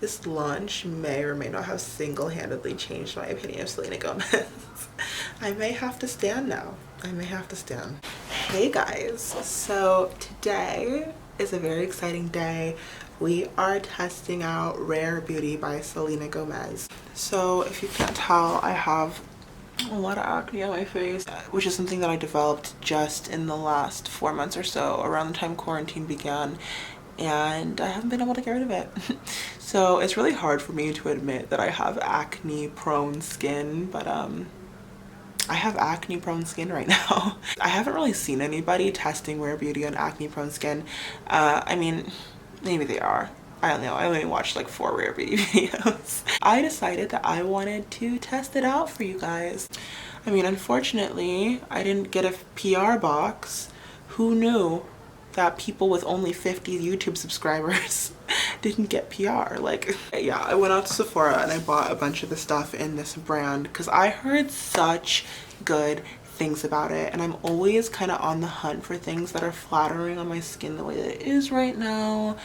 This launch may or may not have single-handedly changed my opinion of Selena Gomez. I may have to stand now. I may have to stand. Hey guys, so today is a very exciting day. We are testing out Rare Beauty by Selena Gomez. So if you can't tell, I have a lot of acne on my face, which is something that I developed just in the last 4 months or so, around the time quarantine began, and I haven't been able to get rid of it. So it's really hard for me to admit that I have acne prone skin, but I have acne prone skin right now. I haven't really seen anybody testing Rare Beauty on acne prone skin. I mean, maybe they are. I don't know. I only watched like 4 Rare Beauty videos. I decided that I wanted to test it out for you guys. I mean, unfortunately, I didn't get a PR box. Who knew that people with only 50 YouTube subscribers didn't get PR? Like, yeah, I went out to Sephora and I bought a bunch of the stuff in this brand because I heard such good things about it, and I'm always kind of on the hunt for things that are flattering on my skin the way that it is right now.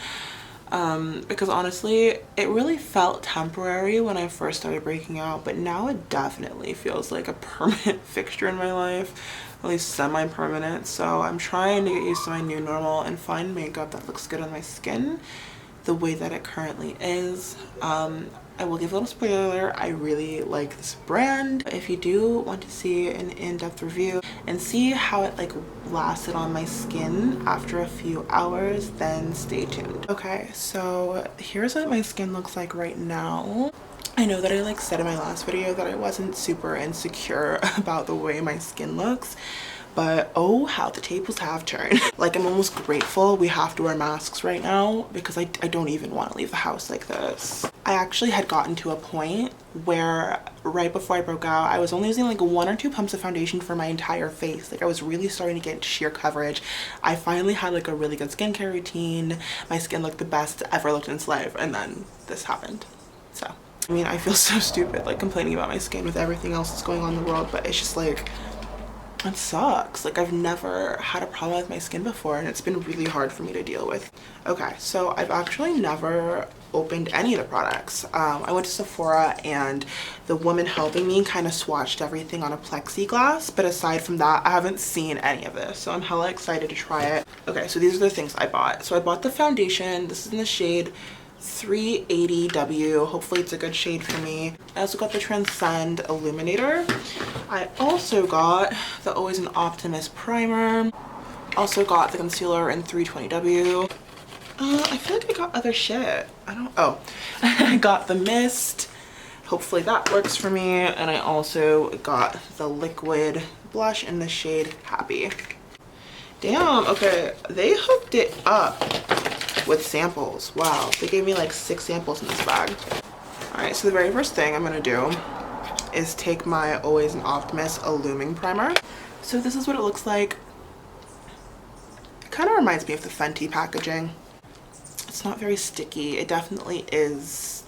Because honestly, it really felt temporary when I first started breaking out, but now it definitely feels like a permanent fixture in my life, at least semi-permanent. So I'm trying to get used to my new normal and find makeup that looks good on my skin the way that it currently is. I will give a little spoiler, I really like this brand. If you do want to see an in-depth review and see how it like lasted on my skin after a few hours, then stay tuned. Okay, so here's what my skin looks like right now. I know that I like said in my last video that I wasn't super insecure about the way my skin looks, but oh how the tables have turned. Like, I'm almost grateful we have to wear masks right now because I don't even want to leave the house like this. I actually had gotten to a point where right before I broke out, I was only using like 1 or 2 pumps of foundation for my entire face. Like, I was really starting to get sheer coverage. I finally had like a really good skincare routine. My skin looked the best it's ever looked in its life, and then this happened. So I mean, I feel so stupid like complaining about my skin with everything else that's going on in the world, but it's just like, it sucks. Like, I've never had a problem with my skin before, and it's been really hard for me to deal with. Okay, so I've actually never opened any of the products. I went to Sephora and the woman helping me kind of swatched everything on a plexiglass, but aside from that, I haven't seen any of this, so I'm hella excited to try it. Okay, so these are the things I bought. So I bought the foundation. This is in the shade 380W. Hopefully it's a good shade for me. I also got the Transcend Illuminator. I also got the Always an Optimist primer. Also got the concealer in 320W. I feel like I got other shit. I got the mist. Hopefully that works for me. And I also got the liquid blush in the shade Happy. Damn, okay, they hooked it up with samples. Wow, they gave me like 6 samples in this bag. All right, so the very first thing I'm gonna do is take my Always an Optimist Illuming Primer. So this is what it looks like. It kind of reminds me of the Fenty packaging. It's not very sticky. It definitely is.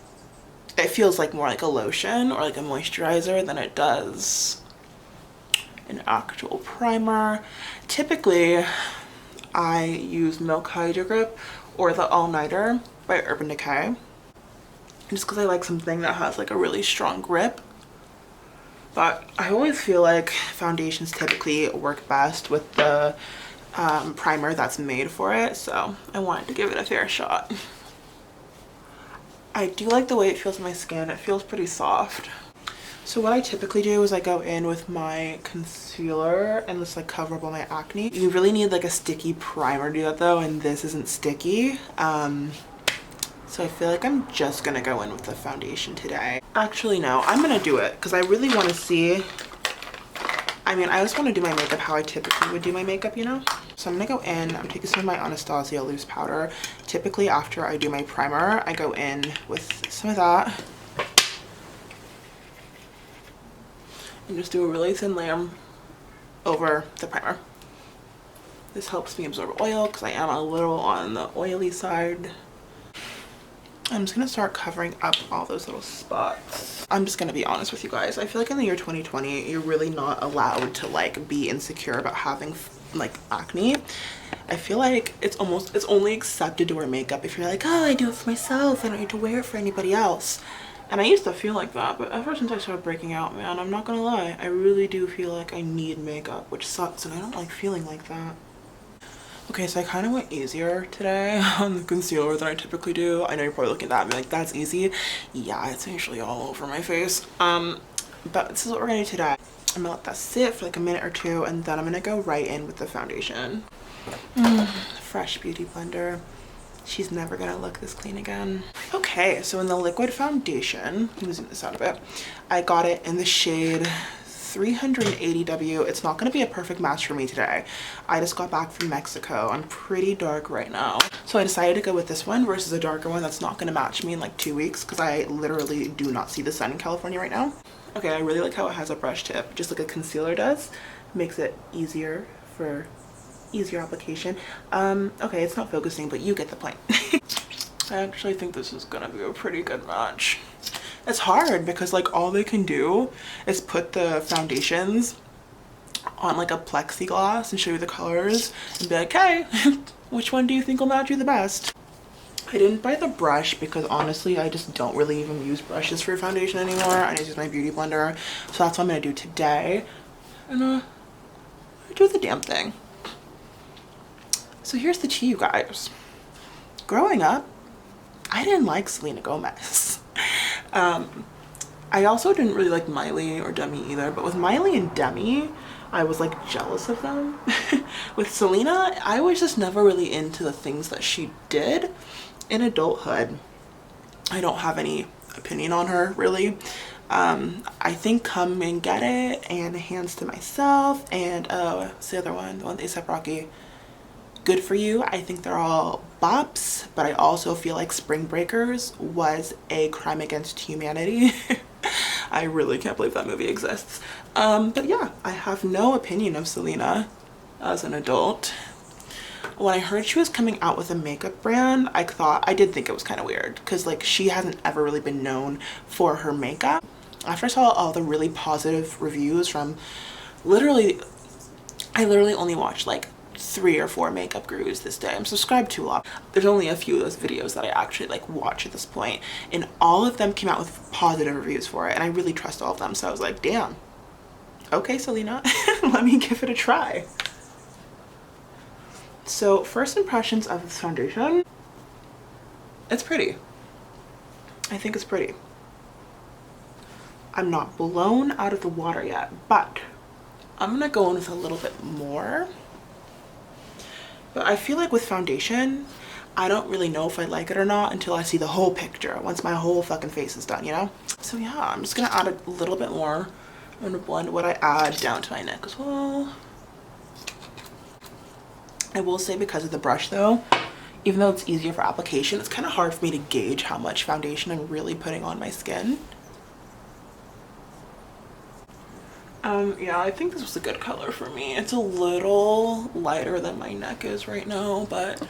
It feels like more like a lotion or like a moisturizer than it does an actual primer. Typically, I use Milk Hydro Grip or the All Nighter by Urban Decay, just because I like something that has like a really strong grip. But I always feel like foundations typically work best with the primer that's made for it, so I wanted to give it a fair shot. I do like the way it feels on my skin. It feels pretty soft. So what I typically do is I go in with my concealer and just like cover up all my acne. You really need like a sticky primer to do that though, and this isn't sticky. So I feel like I'm just gonna go in with the foundation today. Actually, no, I'm gonna do it because I really want to see. I mean, I just want to do my makeup how I typically would do my makeup, you know? So I'm gonna go in, I'm taking some of my Anastasia loose powder. Typically after I do my primer, I go in with some of that. And just do a really thin layer over the primer. This helps me absorb oil because I am a little on the oily side. I'm just gonna start covering up all those little spots. I'm just gonna be honest with you guys. I feel like in the year 2020, you're really not allowed to like be insecure about having like acne, I feel like it's only accepted to wear makeup if you're like, oh, I do it for myself, I don't need to wear it for anybody else. And I used to feel like that, but ever since I started breaking out, man, I'm not gonna lie, I really do feel like I need makeup, which sucks, and I don't like feeling like that. Okay, so I kind of went easier today on the concealer than I typically do. I know you're probably looking at that and be like, that's easy. Yeah, it's usually all over my face. But this is what we're gonna do today. I'm gonna let that sit for like a minute or two, and then I'm gonna go right in with the foundation. Fresh beauty blender. She's never gonna look this clean again. Okay, so in the liquid foundation, I'm gonna zoom this out a bit. I got it in the shade 380W. It's not gonna be a perfect match for me today. I just got back from Mexico. I'm pretty dark right now. So I decided to go with this one versus a darker one that's not gonna match me in like 2 weeks because I literally do not see the sun in California right now. Okay, I really like how it has a brush tip, just like a concealer does. Makes it easier for easier application. Okay, it's not focusing, but you get the point. I actually think this is gonna be a pretty good match. It's hard because like all they can do is put the foundations on like a plexiglass and show you the colors and be like, hey, which one do you think will match you the best? I didn't buy the brush because honestly I just don't really even use brushes for foundation anymore. I just use my beauty blender, so that's what I'm gonna do today. And do the damn thing. So here's the tea, you guys. Growing up, I didn't like Selena Gomez. I also didn't really like Miley or Demi either, but with Miley and Demi, I was like jealous of them. With Selena, I was just never really into the things that she did in adulthood. I don't have any opinion on her really. I think Come and Get It and Hands to Myself and what's the other one? The one with A$AP Rocky. Good For You. I think they're all bops, but I also feel like Spring Breakers was a crime against humanity. I really can't believe that movie exists. But yeah, I have no opinion of Selena as an adult. When I heard she was coming out with a makeup brand, I did think it was kind of weird because like she hasn't ever really been known for her makeup. After I saw all the really positive reviews from I literally only watched like 3 or 4 makeup gurus this day. I'm subscribed to a lot. There's only a few of those videos that I actually like watch at this point, and all of them came out with positive reviews for it, and I really trust all of them. So I was like, damn, okay, Selena, let me give it a try. So first impressions of this foundation, it's pretty. I think it's pretty. I'm not blown out of the water yet, but I'm gonna go in with a little bit more. But I feel like with foundation, I don't really know if I like it or not until I see the whole picture, once my whole fucking face is done, you know? So yeah, I'm just gonna add a little bit more. I'm gonna blend what I add down to my neck as well. I will say because of the brush though, even though it's easier for application, it's kind of hard for me to gauge how much foundation I'm really putting on my skin. Yeah, I think this was a good color for me. It's a little lighter than my neck is right now, but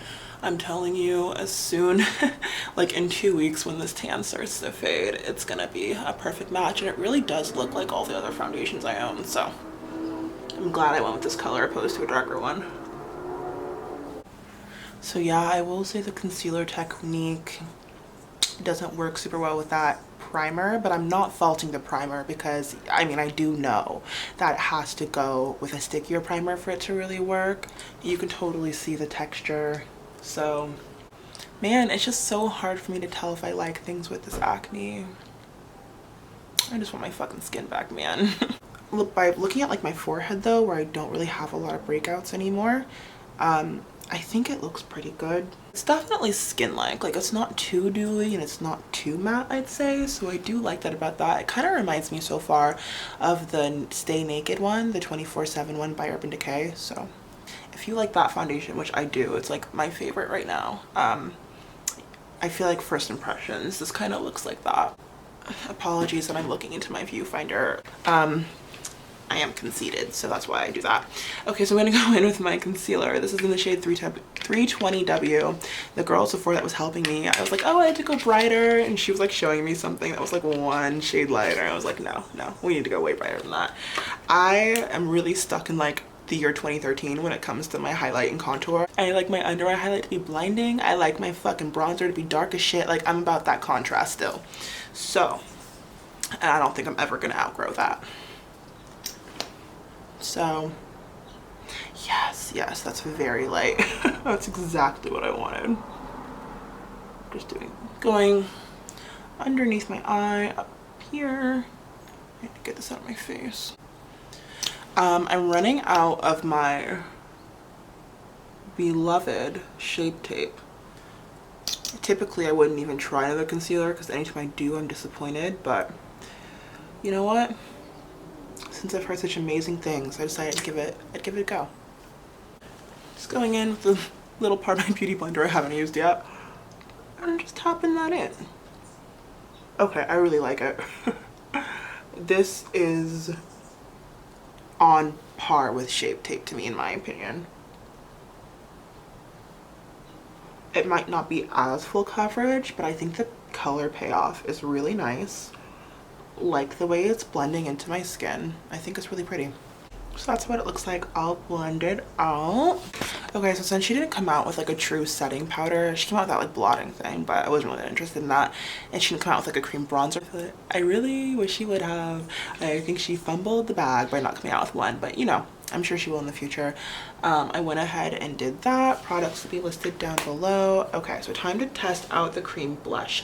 I'm telling you, as soon, like in 2 weeks when this tan starts to fade, it's gonna be a perfect match, and it really does look like all the other foundations I own, so I'm glad I went with this color opposed to a darker one. So yeah, I will say the concealer technique doesn't work super well with that primer, but I'm not faulting the primer because I mean I do know that it has to go with a stickier primer for it to really work. You can totally see the texture. So man, it's just so hard for me to tell if I like things with this acne. I just want my fucking skin back, man. By looking at like my forehead though, where I don't really have a lot of breakouts anymore, I think it looks pretty good. It's definitely skin-like, like it's not too dewy and it's not too matte, I'd say, so I do like that about that. It kind of reminds me so far of the Stay Naked one, the 24/7 one by Urban Decay. So if you like that foundation, which I do, it's like my favorite right now. I feel like first impressions, this kind of looks like that. Apologies that I'm looking into my viewfinder. I am conceited, so that's why I do that. Okay, so I'm gonna go in with my concealer. This is in the shade 320W. The girl at Sephora that was helping me, I was like, oh, I had to go brighter, and she was like showing me something that was like 1 shade lighter. I was like, no, we need to go way brighter than that. I am really stuck in like the year 2013 when it comes to my highlight and contour. I like my under eye highlight to be blinding. I like my fucking bronzer to be dark as shit. Like, I'm about that contrast still. So, and I don't think I'm ever gonna outgrow that. So, yes, that's very light. That's exactly what I wanted. Just going underneath my eye, up here. I need to get this out of my face. I'm running out of my beloved Shape Tape. Typically, I wouldn't even try another concealer because anytime I do, I'm disappointed. But you know what? Since I've heard such amazing things, I decided I'd give it a go. Just going in with the little part of my beauty blender I haven't used yet, and just tapping that in. Okay, I really like it. This is on par with Shape Tape to me, in my opinion. It might not be as full coverage, but I think the color payoff is really nice. Like the way it's blending into my skin. I think it's really pretty. So that's what it looks like all blended out. Okay, so since she didn't come out with like a true setting powder, she came out with that like blotting thing, but I wasn't really interested in that. And she didn't come out with like a cream bronzer. I really wish she would have. I think she fumbled the bag by not coming out with one, but you know, I'm sure she will in the future. I went ahead and did that. Products will be listed down below. Okay, so time to test out the cream blush,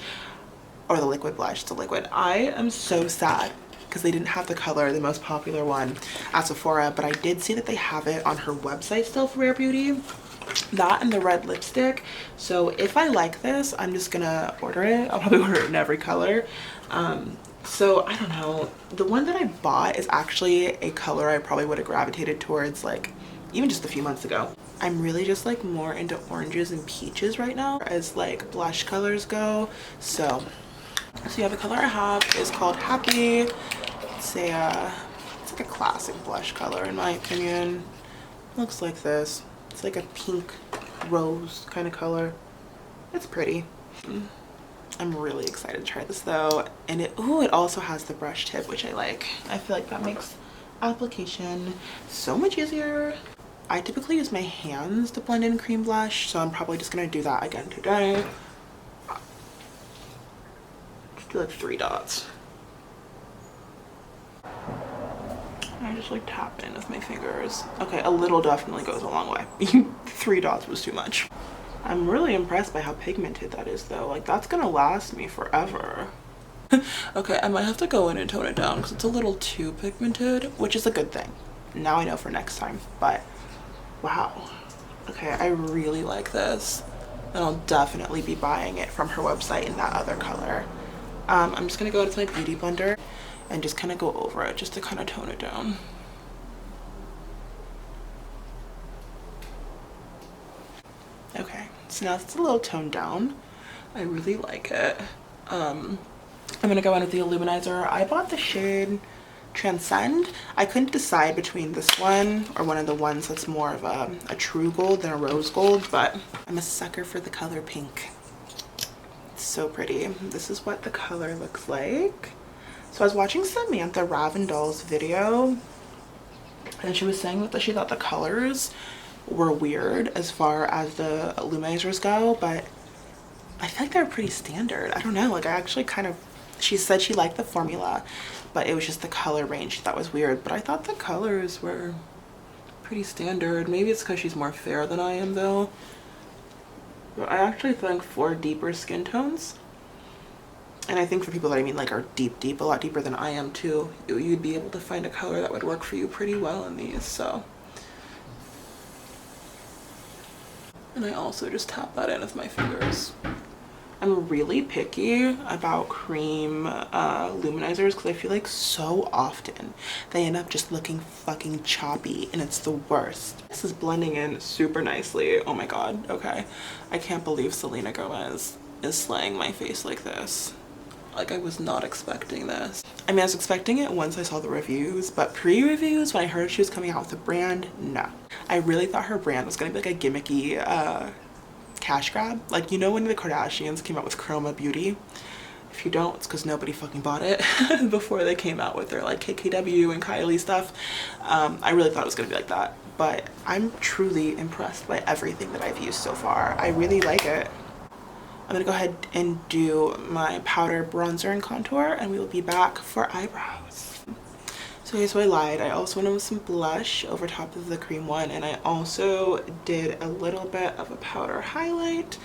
or the liquid blush. It's a liquid. I am so sad because they didn't have the color, the most popular one at Sephora, but I did see that they have it on her website still for Rare Beauty. That and the red lipstick. So if I like this, I'm just gonna order it. I'll probably order it in every color. So I don't know. The one that I bought is actually a color I probably would have gravitated towards like even just a few months ago. I'm really just like more into oranges and peaches right now as like blush colors go. So yeah, the color I have is called Happy. It's like a classic blush color in my opinion. Looks like this. It's like a pink rose kind of color. It's pretty. I'm really excited to try this though. And it also has the brush tip, which I like. I feel like that makes application so much easier. I typically use my hands to blend in cream blush, so I'm probably just gonna do that again today. Do like 3 dots. I just like tap in with my fingers. Okay, a little definitely goes a long way. 3 dots was too much. I'm really impressed by how pigmented that is though. Like that's gonna last me forever. Okay, I might have to go in and tone it down because it's a little too pigmented, which is a good thing. Now I know for next time, but wow. Okay, I really like this. And I'll definitely be buying it from her website in that other color. I'm just gonna go into my beauty blender and just kind of go over it just to kind of tone it down. Okay, so now it's a little toned down. I really like it. I'm gonna go in with the illuminizer. I bought the shade Transcend. I couldn't decide between this one or one of the ones that's more of a true gold than a rose gold, but I'm a sucker for the color pink. It's so pretty. This is what the color looks like. So I was watching Samantha Ravindell's video and she was saying that she thought the colors were weird as far as the illuminizers go, but I feel like they're pretty standard. I don't know, like I actually kind of, she said she liked the formula, but it was just the color range that was weird. But I thought the colors were pretty standard. Maybe it's because she's more fair than I am though. But I actually think for deeper skin tones, and I think for people that I mean like are deep, a lot deeper than I am too, you'd be able to find a color that would work for you pretty well in these. So, and I also just tap that in with my fingers. I'm really picky about cream luminizers because I feel like so often they end up just looking fucking choppy and it's the worst. This is blending in super nicely. Oh my god, okay. I can't believe Selena Gomez is slaying my face like this. Like I was not expecting this. I mean, I was expecting it once I saw the reviews, but pre-reviews when I heard she was coming out with a brand, no. I really thought her brand was gonna be like a gimmicky cash grab. Like, you know when the Kardashians came out with Chroma Beauty? If you don't, it's because nobody fucking bought it before they came out with their like KKW and Kylie stuff. I really thought it was gonna be like that. but I'm truly impressed by everything that I've used so far. I really like it. I'm gonna go ahead and do my powder, bronzer, and contour, and we will be back for eyebrows. So here's what I lied. I also went in with some blush over top of the cream one, and I also did a little bit of a powder highlight.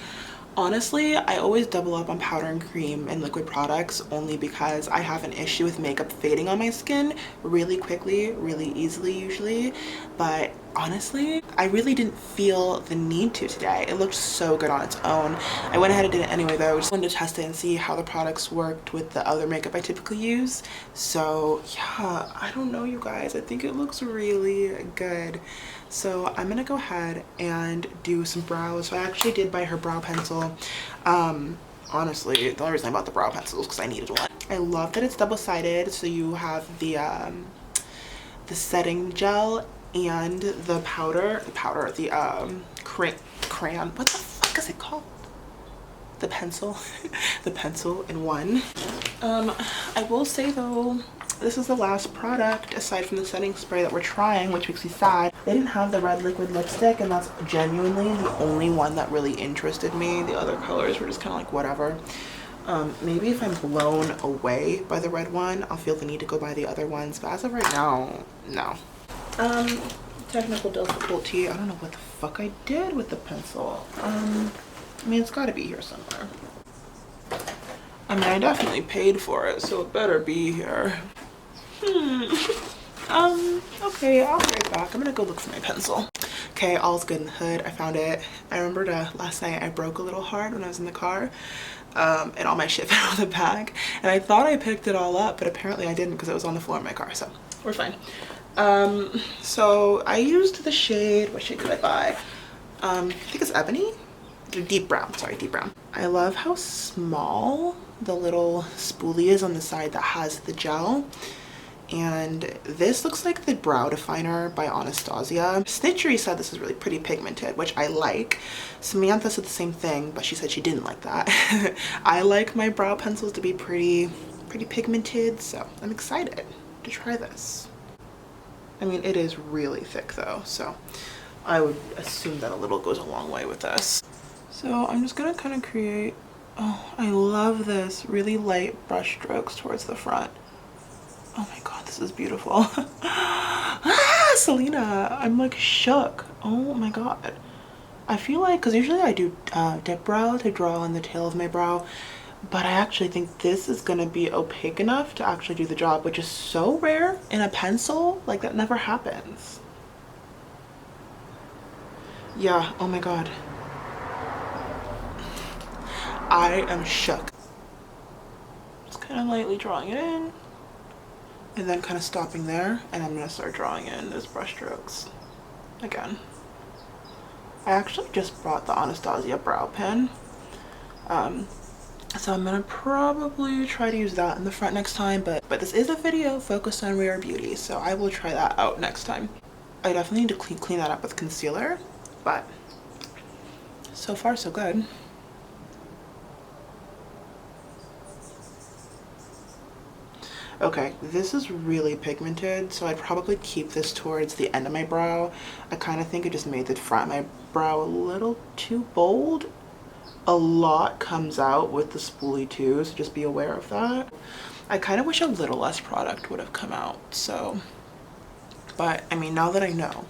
Honestly, I always double up on powder and cream and liquid products only because I have an issue with makeup fading on my skin really quickly, really easily usually. But honestly, I really didn't feel the need to today. It looked so good on its own. I went ahead and did it anyway though. I just wanted to test it and see how the products worked with the other makeup I typically use. So yeah, I don't know you guys. I think it looks really good. So I'm gonna go ahead and do some brows. So I actually did buy her brow pencil. Honestly, the only reason I bought the brow pencil is because I needed one. I love that it's double-sided, so you have the setting gel and the crayon. What the fuck is it called? The pencil. The pencil in one. I will say though, this is the last product aside from the setting spray that we're trying, which makes me sad. They didn't have the red liquid lipstick, and that's genuinely the only one that really interested me. The other colors were just kind of like whatever. Maybe if I'm blown away by the red one, I'll feel the need to go buy the other ones, but as of right now, no. Technical difficulty. I don't know what the fuck I did with the pencil. I mean, it's got to be here somewhere. I mean, I definitely paid for it, so it better be here. Okay, I'll be right back. I'm gonna go look for my pencil. Okay, all's good in the hood. I found it. I remembered last night I broke a little hard when I was in the car, and all my shit fell out of the bag. And I thought I picked it all up, but apparently I didn't because it was on the floor of my car, so we're fine. So I used the shade, what shade did I buy? I think it's Ebony? Deep brown, sorry, deep brown. I love how small the little spoolie is on the side that has the gel. And this looks like the brow definer by Anastasia. Snitchery said this is really pretty pigmented, which I like. Samantha said the same thing, but she said she didn't like that. I like my brow pencils to be pretty pigmented, so I'm excited to try this. I mean, it is really thick though, so I would assume that a little goes a long way with this. So I'm just gonna kind of create, oh, I love this, really light brush strokes towards the front. Oh my god, this is beautiful. Ah, Selena, I'm like shook. Oh my god. I feel like, because usually I do dip brow to draw on the tail of my brow, but I actually think this is going to be opaque enough to actually do the job, which is so rare in a pencil. Like, that never happens. Yeah, oh my god. I am shook. Just kind of lightly drawing it in. And then kind of stopping there, and I'm going to start drawing in those brush strokes again. I actually just brought the Anastasia brow pen, so I'm going to probably try to use that in the front next time, but this is a video focused on Rare Beauty, so I will try that out next time. I definitely need to clean that up with concealer, but so far so good. Okay, this is really pigmented, so I'd probably keep this towards the end of my brow. I kind of think it just made the front of my brow a little too bold. A lot comes out with the spoolie too, so just be aware of that. I kind of wish a little less product would have come out, so. But, I mean, now that I know,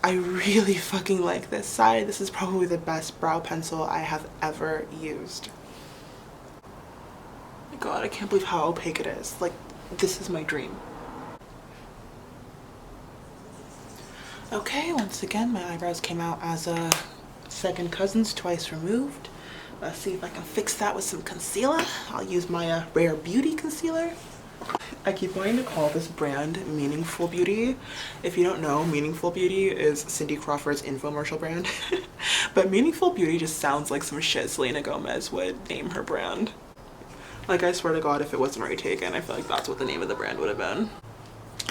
I really fucking like this side. This is probably the best brow pencil I have ever used. Oh my god, I can't believe how opaque it is. Like, this is my dream. Okay, once again, my eyebrows came out as a second cousins, twice removed. Let's see if I can fix that with some concealer. I'll use my Rare Beauty concealer. I keep wanting to call this brand Meaningful Beauty. If you don't know, Meaningful Beauty is Cindy Crawford's infomercial brand. But Meaningful Beauty just sounds like some shit Selena Gomez would name her brand. Like, I swear to god, if it wasn't already taken, I feel like that's what the name of the brand would have been.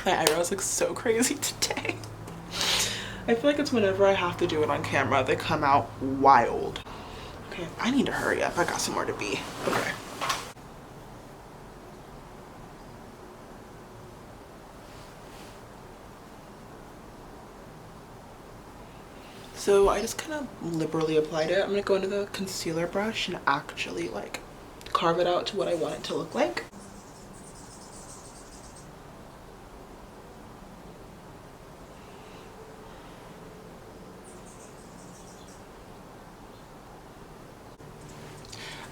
My eyebrows look so crazy today. I feel like it's whenever I have to do it on camera, they come out wild. Okay, I need to hurry up. I got somewhere to be. Okay. So I just kind of liberally applied it. I'm gonna go into the concealer brush and actually like carve it out to what I want it to look like.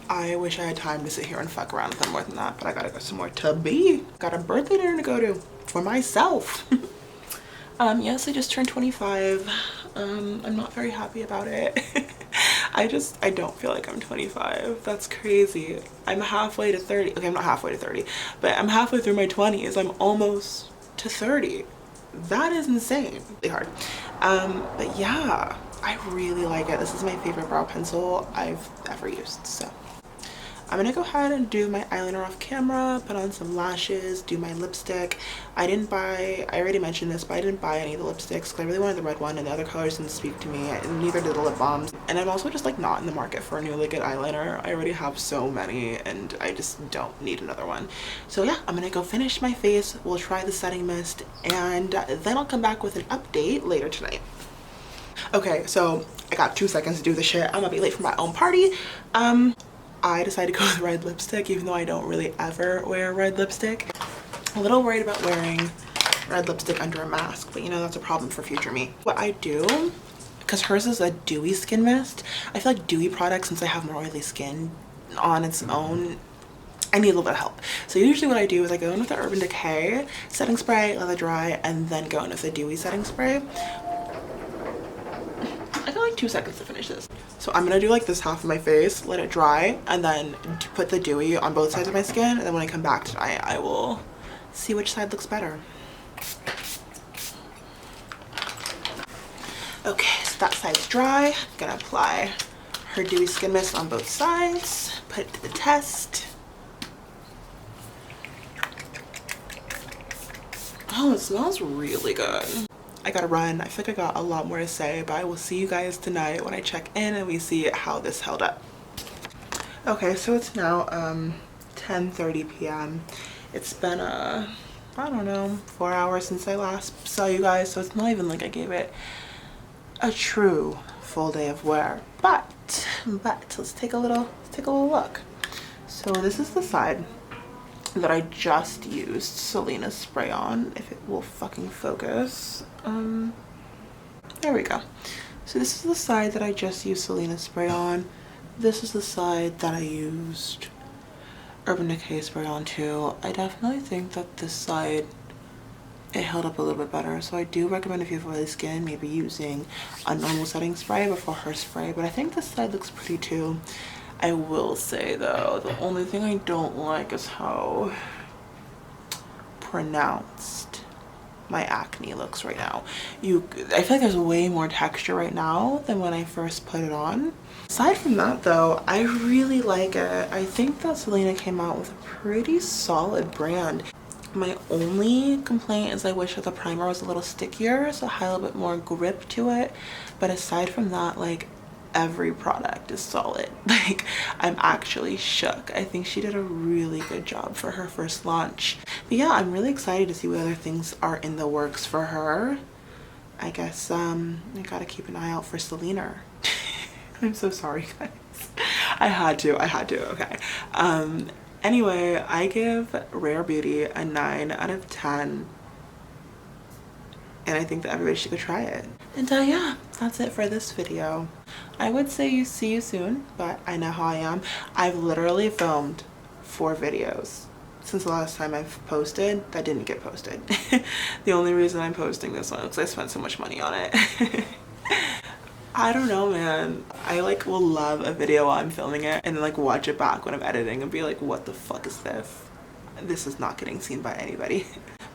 I wish I had time to sit here and fuck around with them more than that, but I gotta go somewhere to be. Got a birthday dinner to go to for myself. Yes, I just turned 25. I'm not very happy about it. I don't feel like I'm 25. That's crazy. I'm halfway to 30. Okay, I'm not halfway to 30, but I'm halfway through my 20s. I'm almost to 30. That is insane. Really hard. But yeah, I really like it. This is my favorite brow pencil I've ever used, so. I'm gonna go ahead and do my eyeliner off camera, put on some lashes, do my lipstick. I already mentioned this, but I didn't buy any of the lipsticks because I really wanted the red one and the other colors didn't speak to me, and neither did the lip balms. And I'm also just like not in the market for a new liquid eyeliner. I already have so many and I just don't need another one. So yeah, I'm gonna go finish my face. We'll try the setting mist and then I'll come back with an update later tonight. Okay, so I got 2 seconds to do the shit. I'm gonna be late for my own party. I decided to go with red lipstick even though I don't really ever wear red lipstick. A little worried about wearing red lipstick under a mask, but you know, that's a problem for future me. What I do, because hers is a dewy skin mist, I feel like dewy products, since I have more oily skin on its own, I need a little bit of help. So usually what I do is I go in with the Urban Decay setting spray, let it dry, and then go in with the dewy setting spray. I got like 2 seconds to finish this. So I'm gonna do like this half of my face, let it dry, and then put the dewy on both sides of my skin, and then when I come back tonight, I will see which side looks better. Okay, so that side's dry. I'm gonna apply her dewy skin mist on both sides, put it to the test. Oh, it smells really good. I gotta run. I feel like I got a lot more to say, but I will see you guys tonight when I check in and we see how this held up. Okay, so it's now 10:30 p.m. It's been I don't know, 4 hours since I last saw you guys, so it's not even like I gave it a true full day of wear. But let's take a little look. So this is the side that I just used Selena's spray on, if it will fucking focus. There we go. So this is the side that I just used Selena's spray on. This is the side that I used Urban Decay spray on too. I definitely think that this side, it held up a little bit better. So I do recommend, if you have oily skin, maybe using a normal setting spray before her spray. But I think this side looks pretty too. I will say though, the only thing I don't like is how pronounced my acne looks right now. I feel like there's way more texture right now than when I first put it on. Aside from that though, I really like it. I think that Selena came out with a pretty solid brand. My only complaint is I wish that the primer was a little stickier, so it had a little bit more grip to it. But aside from that, like, every product is solid. Like, I'm actually shook. I think she did a really good job for her first launch. But yeah, I'm really excited to see what other things are in the works for her. I guess I gotta keep an eye out for Selena. I'm so sorry, guys. I had to, okay. Anyway, I give Rare Beauty a 9 out of 10. And I think that everybody should go try it. And yeah, that's it for this video. I would say see you soon, but I know how I am. I've literally filmed 4 videos since the last time I've posted that didn't get posted. The only reason I'm posting this one is because I spent so much money on it. I don't know, man. I like will love a video while I'm filming it and then like watch it back when I'm editing and be like, what the fuck is this? This is not getting seen by anybody.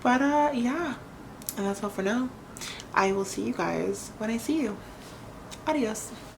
But yeah, and that's all for now. I will see you guys when I see you. Adios.